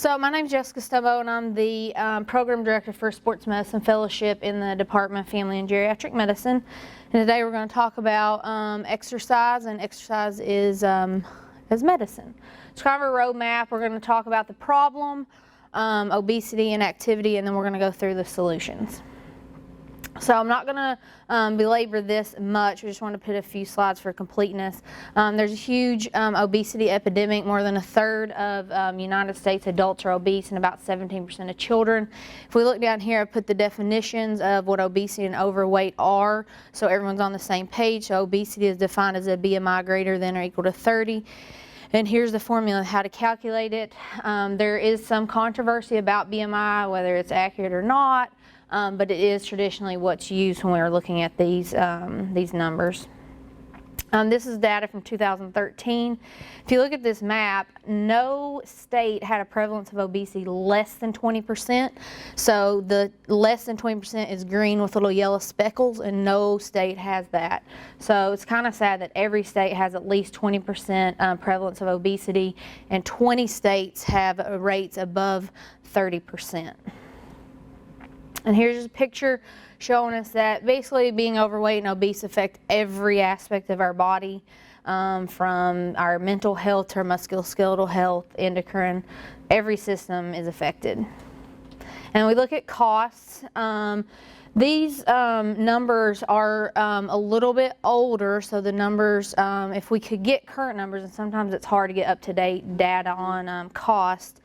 So my name is Jessica Stumbo, and I'm the Program Director for Sports Medicine Fellowship in the Department of Family and Geriatric Medicine. And today we're going to talk about exercise, and exercise is as medicine. It's kind of a roadmap. We're going to talk about the problem, obesity and activity, and then we're going to go through the solutions. So I'm not going to belabor this much. I just want to put a few slides for completeness. There's a huge obesity epidemic. More than a third of United States adults are obese, and about 17% of children. If we look down here, I put the definitions of what obesity and overweight are, so everyone's on the same page. So obesity is defined as a BMI greater than or equal to 30. And here's the formula of how to calculate it. There is some controversy about BMI, whether it's accurate or not. But it is traditionally what's used when we're looking at these numbers. This is data from 2013. If you look at this map, no state had a prevalence of obesity less than 20%. So the less than 20% is green with little yellow speckles, and no state has that. So it's kind of sad that every state has at least 20% prevalence of obesity, and 20 states have rates above 30%. And here's just a picture showing us that basically being overweight and obese affect every aspect of our body, from our mental health to our musculoskeletal health, endocrine. Every system is affected. And we look at costs. These numbers are a little bit older, so the numbers, if we could get current numbers, and sometimes it's hard to get up-to-date data on cost.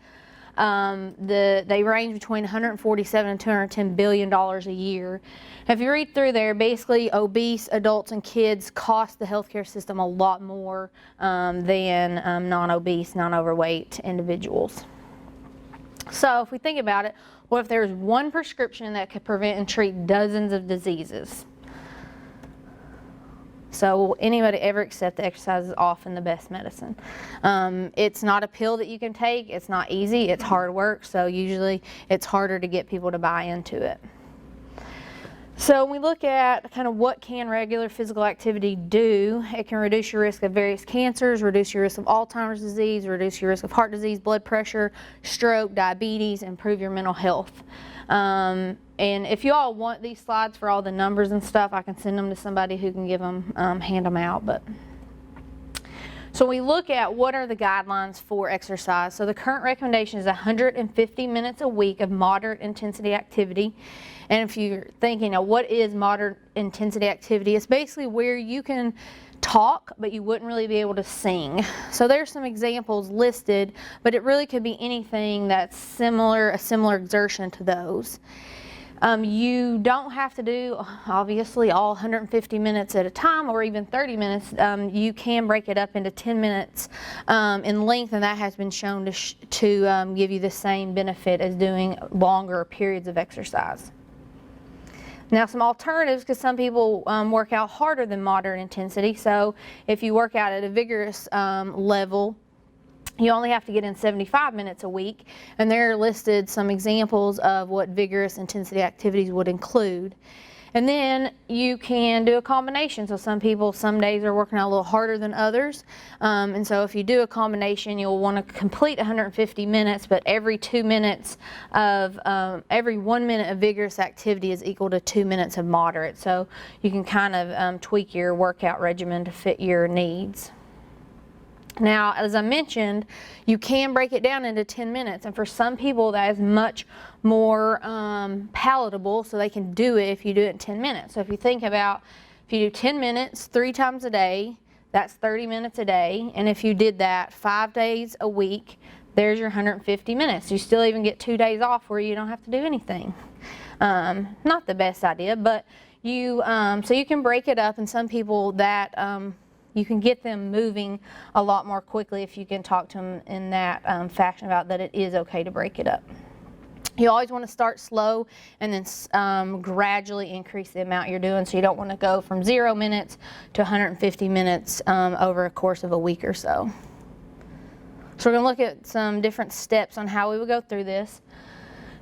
They range between $147 and $210 billion a year. If you read through there, basically obese adults and kids cost the healthcare system a lot more than non-obese, non-overweight individuals. So if we think about it, what if there's one prescription that could prevent and treat dozens of diseases? So will anybody ever accept that exercise is often the best medicine? It's not a pill that you can take. It's not easy. It's hard work. So usually it's harder to get people to buy into it. So when we look at kind of what can regular physical activity do, it can reduce your risk of various cancers, reduce your risk of Alzheimer's disease, reduce your risk of heart disease, blood pressure, stroke, diabetes, improve your mental health. And if you all want these slides for all the numbers and stuff, I can send them to somebody who can give them, hand them out. So we look at what are the guidelines for exercise. So the current recommendation is 150 minutes a week of moderate intensity activity. And if you're thinking, what is moderate intensity activity? It's basically where you can talk, but you wouldn't really be able to sing. So there's some examples listed, but it really could be anything that's similar, a similar exertion to those. You don't have to do, obviously, all 150 minutes at a time or even 30 minutes. You can break it up into 10 minutes in length, and that has been shown to give you the same benefit as doing longer periods of exercise. Now, some alternatives, because some people work out harder than moderate intensity. So if you work out at a vigorous level, you only have to get in 75 minutes a week, and there are listed some examples of what vigorous intensity activities would include. And then you can do a combination. So some people, some days are working out a little harder than others. And so if you do a combination, you'll want to complete 150 minutes, but every 2 minutes of, every 1 minute of vigorous activity is equal to 2 minutes of moderate. So you can kind of tweak your workout regimen to fit your needs. Now, as I mentioned, you can break it down into 10 minutes, and for some people that is much more palatable, so they can do it if you do it in 10 minutes. So if you think about, if you do 10 minutes 3 times a day, that's 30 minutes a day, and if you did that 5 days a week, there's your 150 minutes. You still even get 2 days off where you don't have to do anything. Not the best idea, but you, so you can break it up, and some people that you can get them moving a lot more quickly if you can talk to them in that fashion about that it is okay to break it up. You always want to start slow and then gradually increase the amount you're doing, so you don't want to go from 0 minutes to 150 minutes over a course of a week or so. So we're going to look at some different steps on how we would go through this.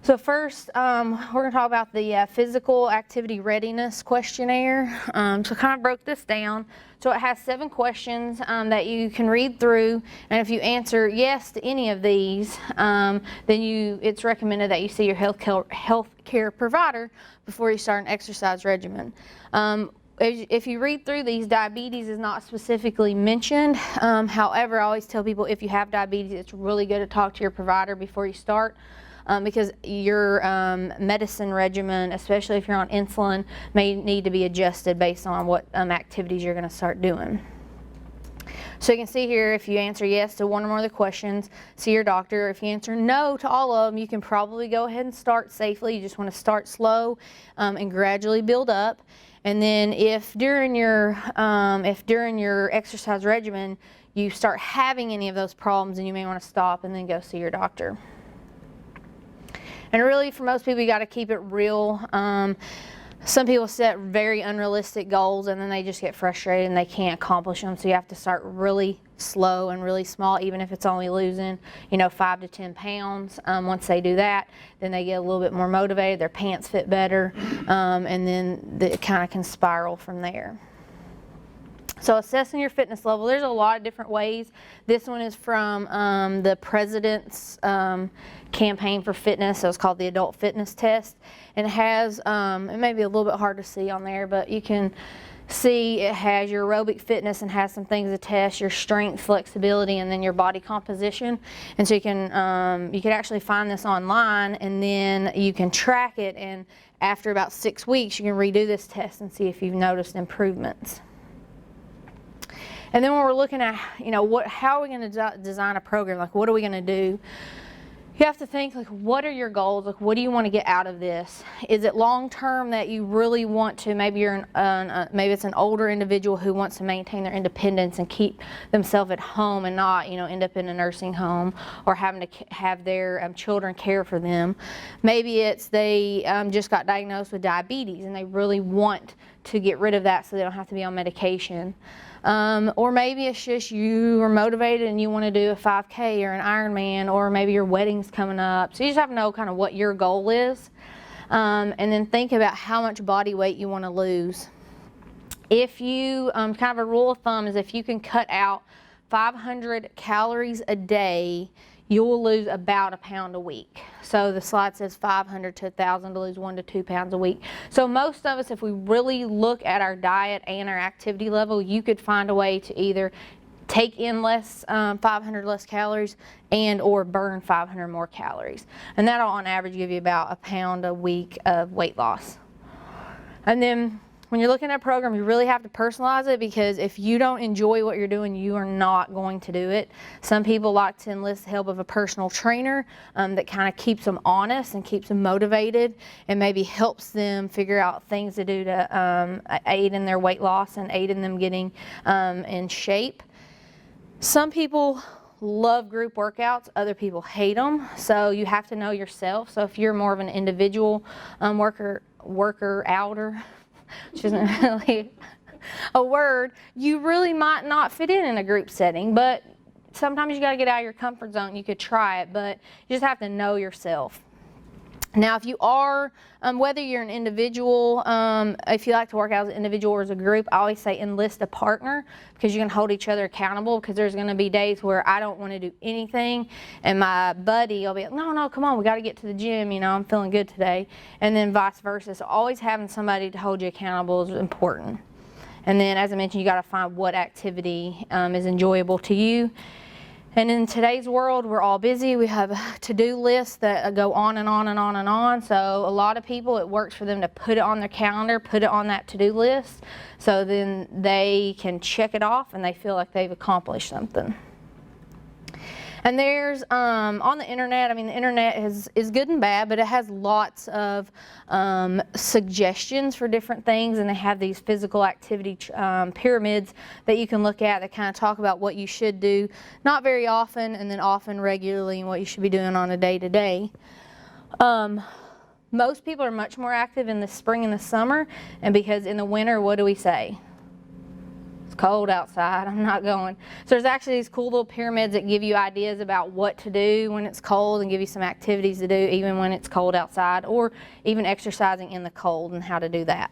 So first, we're going to talk about the physical activity readiness questionnaire. So kind of broke this down. So it has 7 questions that you can read through, and if you answer yes to any of these, then it's recommended that you see your health care provider before you start an exercise regimen. If you read through these, diabetes is not specifically mentioned. However, I always tell people if you have diabetes, it's really good to talk to your provider before you start. Because your medicine regimen, especially if you're on insulin, may need to be adjusted based on what activities you're going to start doing. So you can see here, if you answer yes to one or more of the questions, see your doctor. If you answer no to all of them, you can probably go ahead and start safely. You just want to start slow and gradually build up. And then if during your exercise regimen you start having any of those problems, then you may want to stop and then go see your doctor. And really, for most people, you got to keep it real. Some people set very unrealistic goals and then they just get frustrated and they can't accomplish them. So you have to start really slow and really small, even if it's only losing, 5 to 10 pounds. Once they do that, then they get a little bit more motivated, their pants fit better, and then it kind of can spiral from there. So assessing your fitness level, there's a lot of different ways. This one is from the President's campaign for fitness. So it's called the Adult Fitness Test. And it has, it may be a little bit hard to see on there, but you can see it has your aerobic fitness and has some things to test, your strength, flexibility, and then your body composition. And so you can actually find this online, and then you can track it, and after about 6 weeks you can redo this test and see if you've noticed improvements. And then when we're looking at, how are we going to design a program? Like, what are we going to do? You have to think, like, what are your goals? Like, what do you want to get out of this? Is it long term that you really want to, maybe maybe it's an older individual who wants to maintain their independence and keep themselves at home and not, end up in a nursing home or having to have their children care for them. Maybe it's they just got diagnosed with diabetes and they really want to get rid of that so they don't have to be on medication. Or maybe it's just you are motivated and you want to do a 5K or an Ironman, or maybe your wedding's coming up. So you just have to know kind of what your goal is, and then think about how much body weight you want to lose. If you, kind of a rule of thumb is if you can cut out 500 calories a day, you will lose about a pound a week. So the slide says 500 to 1,000 to lose 1 to 2 pounds a week. So most of us, if we really look at our diet and our activity level, you could find a way to either take in 500 less calories and or burn 500 more calories. And that'll on average give you about a pound a week of weight loss. And then when you're looking at a program, you really have to personalize it, because if you don't enjoy what you're doing, you are not going to do it. Some people like to enlist the help of a personal trainer that kind of keeps them honest and keeps them motivated and maybe helps them figure out things to do to aid in their weight loss and aid in them getting in shape. Some people love group workouts, other people hate them, so you have to know yourself. So if you're more of an individual worker-outer, which isn't really a word, you really might not fit in a group setting, but sometimes you got to get out of your comfort zone. You could try it, but you just have to know yourself. Now, if you are, whether you're an individual, if you like to work out as an individual or as a group, I always say enlist a partner, because you can hold each other accountable, because there's going to be days where I don't want to do anything and my buddy will be like, no, come on, we got to get to the gym, I'm feeling good today, and then vice versa. So always having somebody to hold you accountable is important. And then, as I mentioned, you got to find what activity is enjoyable to you. And in today's world, we're all busy. We have to-do lists that go on and on and on and on. So a lot of people, it works for them to put it on their calendar, put it on that to-do list, so then they can check it off and they feel like they've accomplished something. And there's, on the internet, the internet is good and bad, but it has lots of suggestions for different things, and they have these physical activity pyramids that you can look at that kind of talk about what you should do, not very often, and then often regularly, and what you should be doing on a day-to-day. Most people are much more active in the spring and the summer, and because in the winter, what do we say? cold outside, I'm not going. So there's actually these cool little pyramids that give you ideas about what to do when it's cold and give you some activities to do even when it's cold outside, or even exercising in the cold and how to do that.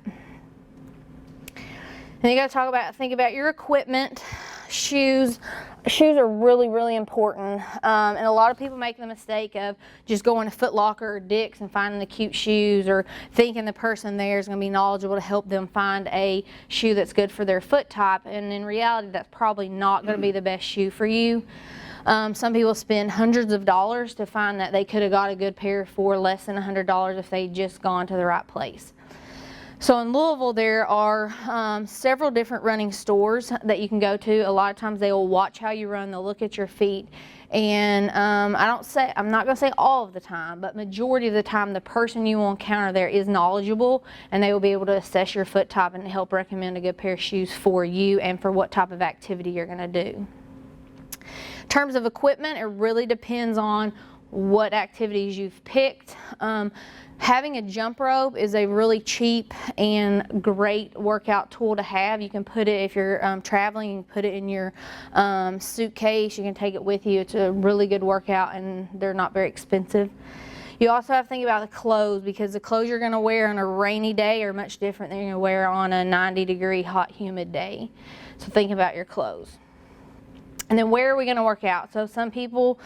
And you got to think about your equipment. Shoes are really, really important. And a lot of people make the mistake of just going to Foot Locker or Dick's and finding the cute shoes, or thinking the person there is going to be knowledgeable to help them find a shoe that's good for their foot type. And in reality, that's probably not going to be the best shoe for you. Some people spend hundreds of dollars to find that they could have got a good pair for less than $100 if they'd just gone to the right place. So in Louisville, there are several different running stores that you can go to. A lot of times they will watch how you run, they'll look at your feet, and I'm not going to say all of the time, but majority of the time the person you will encounter there is knowledgeable, and they will be able to assess your foot type and help recommend a good pair of shoes for you and for what type of activity you're going to do. In terms of equipment, it really depends on what activities you've picked. Having a jump rope is a really cheap and great workout tool to have. You can put it, if you're traveling, you can put it in your suitcase. You can take it with you. It's a really good workout, and they're not very expensive. You also have to think about the clothes, because the clothes you're going to wear on a rainy day are much different than you're going to wear on a 90-degree hot, humid day. So think about your clothes. And then where are we going to work out? So some people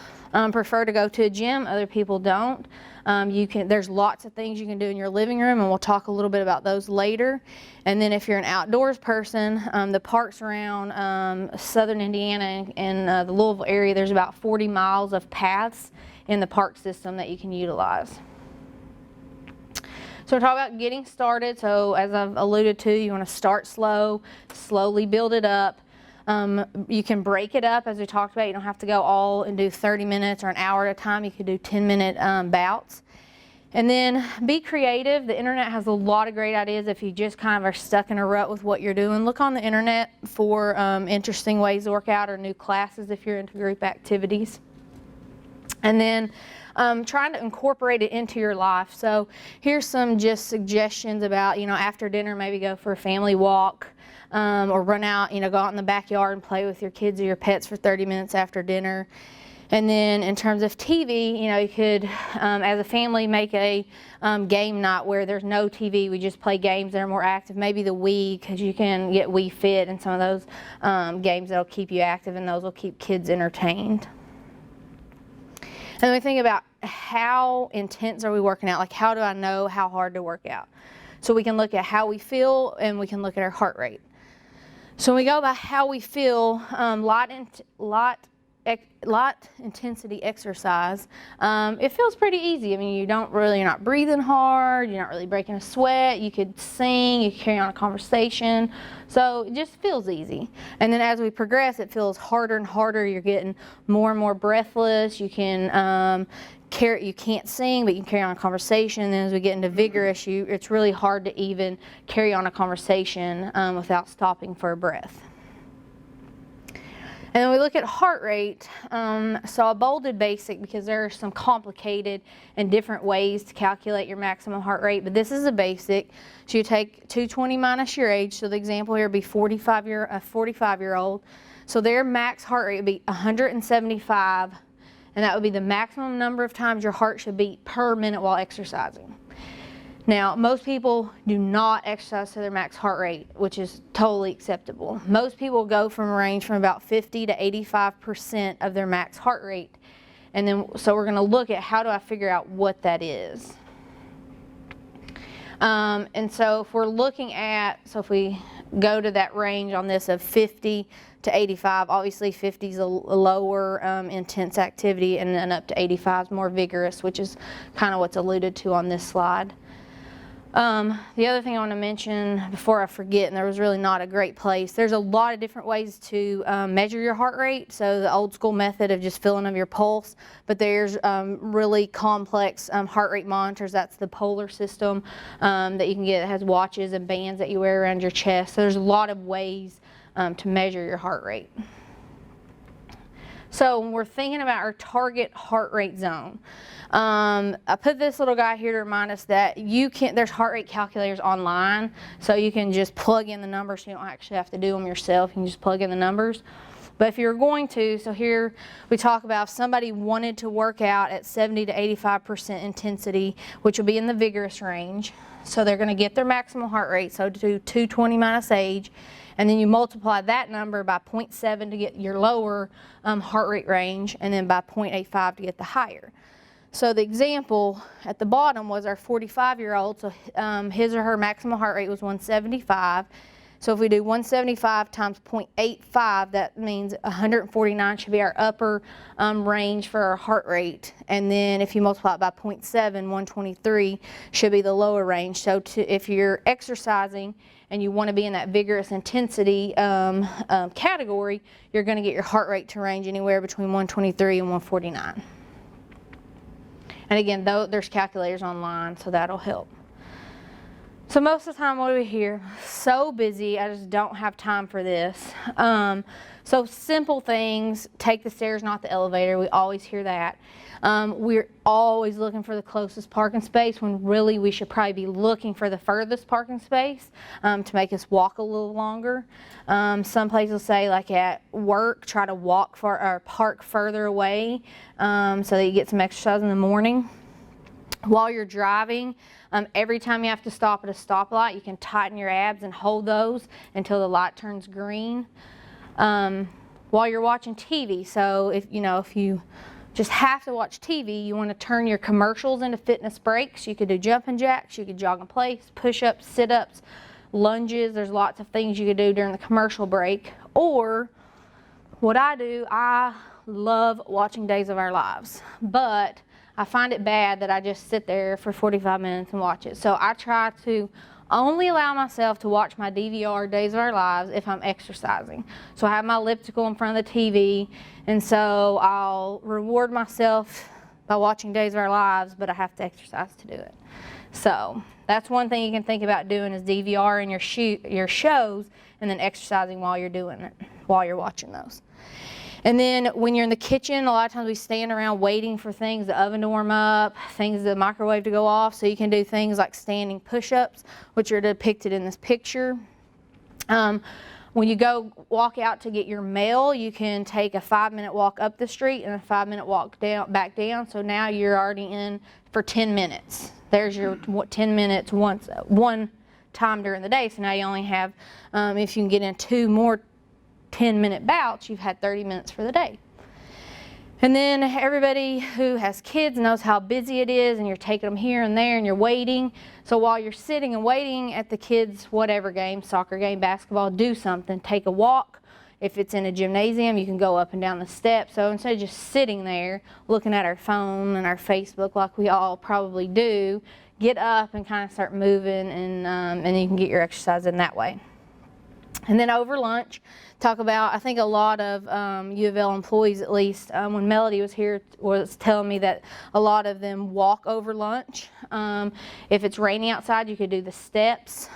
prefer to go to a gym, other people don't. There's lots of things you can do in your living room, and we'll talk a little bit about those later. And then if you're an outdoors person, the parks around southern Indiana and the Louisville area, there's about 40 miles of paths in the park system that you can utilize. So we're talking about getting started. So as I've alluded to, you want to start slow, slowly build it up. You can break it up, as we talked about. You don't have to go all and do 30 minutes or an hour at a time. You could do 10-minute bouts. And then be creative. The internet has a lot of great ideas if you just kind of are stuck in a rut with what you're doing. Look on the internet for interesting ways to work out, or new classes if you're into group activities. And then trying to incorporate it into your life. So here's some just suggestions about, after dinner, maybe go for a family walk. Or run out, go out in the backyard and play with your kids or your pets for 30 minutes after dinner. And then in terms of TV, you could, as a family, make a game night where there's no TV. We just play games that are more active. Maybe the Wii, because you can get Wii Fit and some of those games that will keep you active, and those will keep kids entertained. And then we think about how intense are we working out? Like, how do I know how hard to work out? So we can look at how we feel, and we can look at our heart rate. So when we go by how we feel, light intensity exercise, it feels pretty easy. I mean, you're not breathing hard, you're not really breaking a sweat, you could sing, you could carry on a conversation. So it just feels easy. And then as we progress, it feels harder and harder. You're getting more and more breathless. You can you can't sing, but you can carry on a conversation. And then as we get into vigorous, it's really hard to even carry on a conversation without stopping for a breath. And then we look at heart rate. So I bolded basic because there are some complicated and different ways to calculate your maximum heart rate, but this is a basic. So you take 220 minus your age. So the example here would be a 45-year-old. So their max heart rate would be 175. And that would be the maximum number of times your heart should beat per minute while exercising. Now, most people do not exercise to their max heart rate, which is totally acceptable. Most people go from a range from about 50 to 85% of their max heart rate. And then, so we're going to look at how do I figure out what that is. And so if we're looking at, so if we go to that range on this of 50 to 85, obviously 50 is a lower intense activity, and then up to 85 is more vigorous, which is kind of what's alluded to on this slide. The other thing I want to mention before I forget, and there was really not a great place, there's a lot of different ways to measure your heart rate. So the old school method of just feeling of your pulse, but there's really complex heart rate monitors. That's the Polar system that you can get. It has watches and bands that you wear around your chest. So there's a lot of ways to measure your heart rate. So when we're thinking about our target heart rate zone, I put this little guy here to remind us that there's heart rate calculators online, so you can just plug in the numbers. So you don't actually have to do them yourself. You can just plug in the numbers. But if you're going to, so here we talk about if somebody wanted to work out at 70 to 85% intensity, which will be in the vigorous range. So they're going to get their maximum heart rate, so do 220 minus age, and then you multiply that number by 0.7 to get your lower heart rate range, and then by 0.85 to get the higher. So the example at the bottom was our 45-year-old, so his or her maximum heart rate was 175. So if we do 175 times 0.85, that means 149 should be our upper range for our heart rate. And then if you multiply it by 0.7, 123 should be the lower range. So if you're exercising and you want to be in that vigorous intensity category, you're going to get your heart rate to range anywhere between 123 and 149. And again, there's calculators online, so that'll help. So most of the time, what do we hear? So busy, I just don't have time for this. So simple things, take the stairs, not the elevator. We always hear that. We're always looking for the closest parking space when really we should probably be looking for the furthest parking space to make us walk a little longer. Some places say, like at work, try to walk or park further away so that you get some exercise in the morning. While you're driving, every time you have to stop at a stoplight, you can tighten your abs and hold those until the light turns green. While you're watching TV, so if you just have to watch TV, you want to turn your commercials into fitness breaks. You could do jumping jacks, you could jog in place, push-ups, sit-ups, lunges. There's lots of things you could do during the commercial break. Or what I do, I love watching Days of Our Lives, but I find it bad that I just sit there for 45 minutes and watch it. So I try to only allow myself to watch my DVR Days of Our Lives if I'm exercising. So I have my elliptical in front of the TV, and so I'll reward myself by watching Days of Our Lives, but I have to exercise to do it. So that's one thing you can think about doing, is DVRing your shows and then exercising while you're doing it, while you're watching those. And then when you're in the kitchen, a lot of times we stand around waiting for things, the oven to warm up, the microwave to go off. So you can do things like standing push-ups, which are depicted in this picture. When you walk out to get your mail, you can take a 5-minute walk up the street and a 5-minute walk back down. So now you're already in for 10 minutes. There's your 10 minutes one time during the day. So now you only have, if you can get in 2 more 10-minute bouts, you've had 30 minutes for the day. And then everybody who has kids knows how busy it is, and you're taking them here and there and you're waiting. So while you're sitting and waiting at the kids' whatever game, soccer game, basketball, do something. Take a walk. If it's in a gymnasium, you can go up and down the steps. So instead of just sitting there looking at our phone and our Facebook like we all probably do, get up and kind of start moving, and you can get your exercise in that way. And then over lunch, talk about, I think a lot of UofL employees, at least, when Melody was here, was telling me that a lot of them walk over lunch. If it's raining outside, you could do the steps.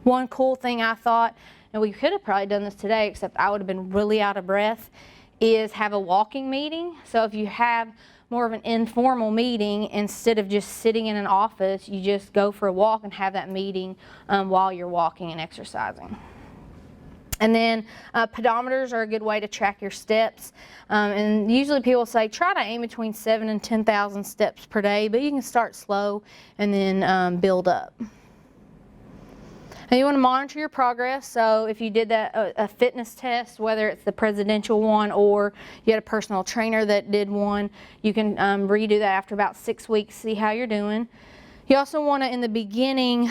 One cool thing I thought, and we could have probably done this today, except I would have been really out of breath, is have a walking meeting. So if you have more of an informal meeting, instead of just sitting in an office, you just go for a walk and have that meeting while you're walking and exercising. And then pedometers are a good way to track your steps. And usually people say try to aim between 7,000 and 10,000 steps per day, but you can start slow and then build up. And you want to monitor your progress. So if you did a fitness test, whether it's the presidential one or you had a personal trainer that did one, you can redo that after about 6 weeks, see how you're doing. You also want to, in the beginning,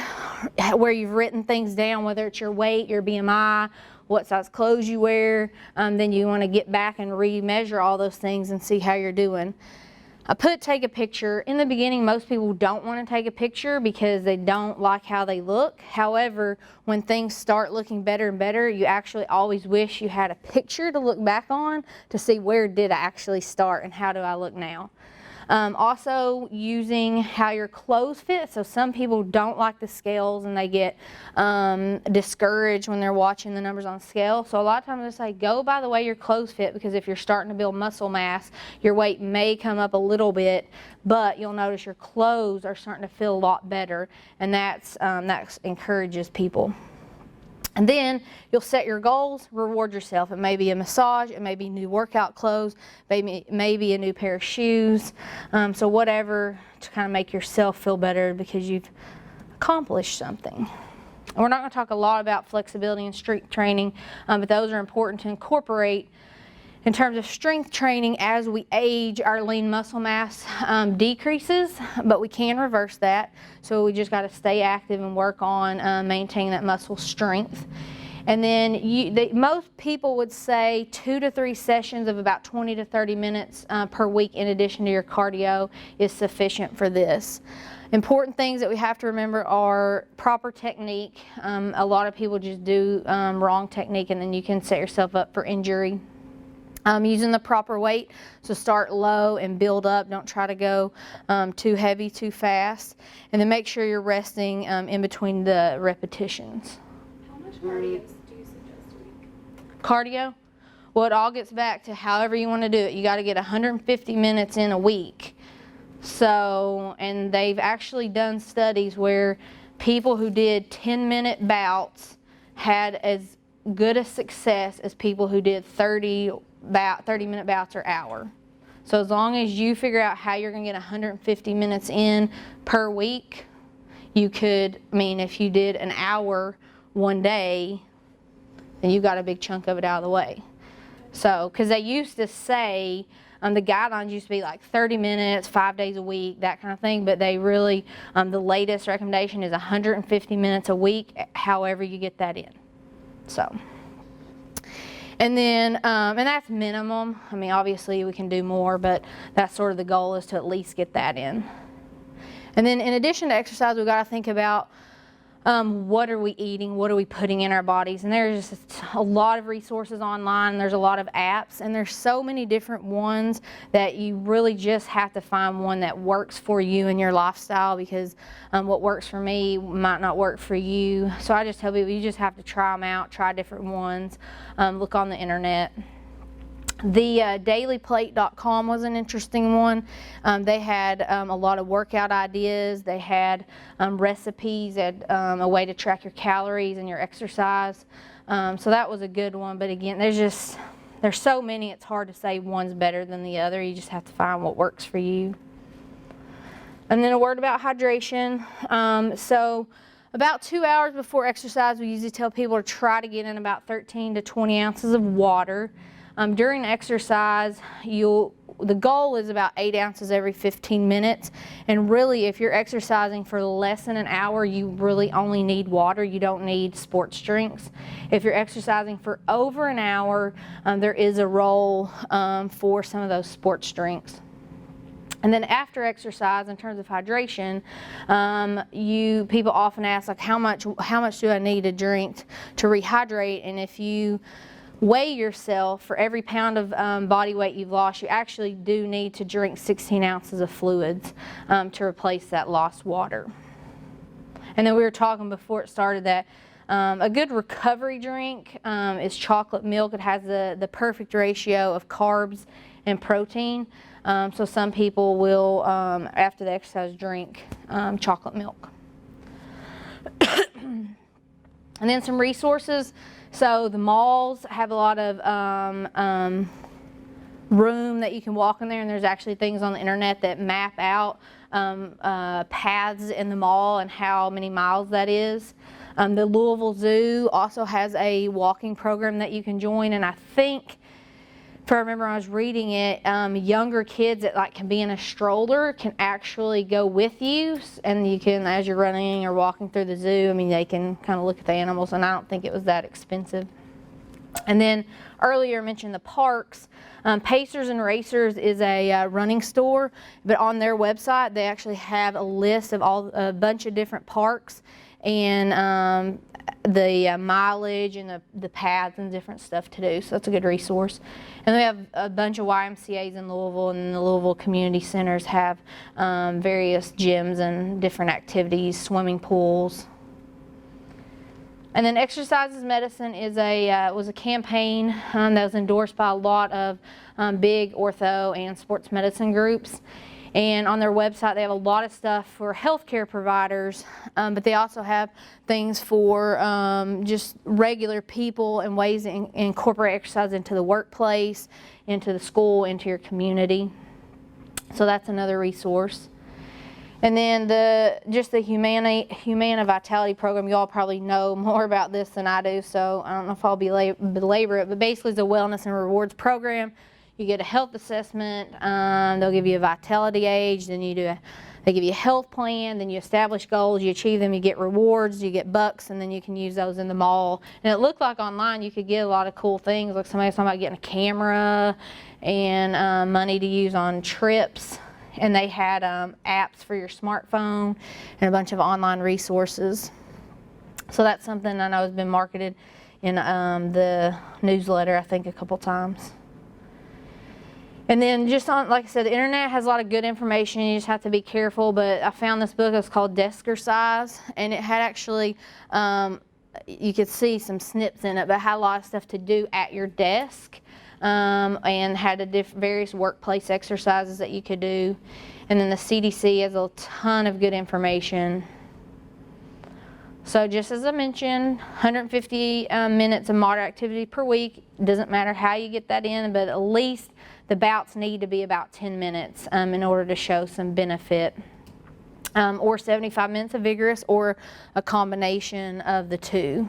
where you've written things down, whether it's your weight, your BMI, what size clothes you wear, then you want to get back and re-measure all those things and see how you're doing. I put take a picture. In the beginning, most people don't want to take a picture because they don't like how they look. However, when things start looking better and better, you actually always wish you had a picture to look back on to see where did I actually start and how do I look now. Also using how your clothes fit. So some people don't like the scales and they get discouraged when they're watching the numbers on the scale. So a lot of times I say go by the way your clothes fit, because if you're starting to build muscle mass, your weight may come up a little bit, but you'll notice your clothes are starting to feel a lot better, and that encourages people. And then you'll set your goals, reward yourself. It may be a massage, it may be new workout clothes, maybe a new pair of shoes. So whatever to kind of make yourself feel better because you've accomplished something. And we're not going to talk a lot about flexibility and strength training, but those are important to incorporate. In terms of strength training, as we age, our lean muscle mass decreases, but we can reverse that. So we just got to stay active and work on maintaining that muscle strength. And then most people would say 2 to 3 sessions of about 20 to 30 minutes per week in addition to your cardio is sufficient for this. Important things that we have to remember are proper technique. A lot of people just do wrong technique, and then you can set yourself up for injury. Using the proper weight, so start low and build up. Don't try to go too heavy too fast, and then make sure you're resting in between the repetitions. How much cardio do you suggest a week? Cardio? Well, it all gets back to however you want to do it. You got to get 150 minutes in a week. So, and they've actually done studies where people who did 10-minute bouts had as good a success as people who did 30-minute bouts or hour. So as long as you figure out how you're going to get 150 minutes in per week, you could, if you did an hour one day, then you got a big chunk of it out of the way. So, because they used to say, the guidelines used to be like 30 minutes, 5 days a week, that kind of thing, but they really, the latest recommendation is 150 minutes a week, however you get that in. So. And then, and that's minimum. Obviously we can do more, but that's sort of the goal, is to at least get that in. And then in addition to exercise, we've got to think about what are we eating, what are we putting in our bodies. And there's just a lot of resources online, there's a lot of apps, and there's so many different ones that you really just have to find one that works for you and your lifestyle, because what works for me might not work for you. So I just tell people, you just have to try them out, try different ones, look on the internet. The dailyplate.com was an interesting one. They had a lot of workout ideas. They had recipes, and a way to track your calories and your exercise. So that was a good one. But again, there's so many, it's hard to say one's better than the other. You just have to find what works for you. And then a word about hydration. So about 2 hours before exercise, we usually tell people to try to get in about 13 to 20 ounces of water. During exercise, the goal is about 8 ounces every 15 minutes. And really, if you're exercising for less than an hour, you really only need water. You don't need sports drinks. If you're exercising for over an hour, there is a role for some of those sports drinks. And then after exercise, in terms of hydration, people often ask, like, how much do I need to drink to rehydrate? And if you weigh yourself, for every pound of body weight you've lost, you actually do need to drink 16 ounces of fluids to replace that lost water. And then we were talking before it started that a good recovery drink is chocolate milk. It has the perfect ratio of carbs and protein. So some people will, after the exercise, drink chocolate milk. And then some resources. So the malls have a lot of room that you can walk in there, and there's actually things on the internet that map out paths in the mall and how many miles that is. The Louisville Zoo also has a walking program that you can join, and I think, if I remember when I was reading it, younger kids that can be in a stroller can actually go with you, and you can, as you're running or walking through the zoo, they can kind of look at the animals, and I don't think it was that expensive. And then earlier I mentioned the parks. Pacers and Racers is a running store, but on their website they actually have a list of a bunch of different parks. and the mileage and the paths and different stuff to do. So that's a good resource. And we have a bunch of YMCAs in Louisville, and the Louisville community centers have various gyms and different activities, swimming pools. And then Exercise is Medicine is was a campaign that was endorsed by a lot of big ortho and sports medicine groups. And on their website, they have a lot of stuff for healthcare providers, but they also have things for just regular people and ways to incorporate exercise into the workplace, into the school, into your community. So that's another resource. And then the Humana Vitality Program, you all probably know more about this than I do, so I don't know if I'll belabor it, but basically it's a wellness and rewards program. You get a health assessment, they'll give you a vitality gauge, then they give you a health plan, then you establish goals, you achieve them, you get rewards, you get bucks, and then you can use those in the mall. And it looked like online you could get a lot of cool things, like somebody was talking about getting a camera and money to use on trips. And they had apps for your smartphone and a bunch of online resources. So that's something I know has been marketed in the newsletter, I think, a couple times. And then just on, like I said, the internet has a lot of good information. You just have to be careful. But I found this book. It was called Deskercise, and it had actually, you could see some snips in it, but it had a lot of stuff to do at your desk, and had various workplace exercises that you could do. And then the CDC has a ton of good information. So just as I mentioned, 150 minutes of moderate activity per week. Doesn't matter how you get that in, but at least the bouts need to be about 10 minutes in order to show some benefit. Or 75 minutes of vigorous, or a combination of the two.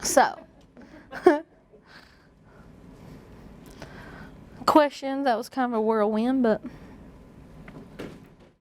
So, questions? That was kind of a whirlwind, but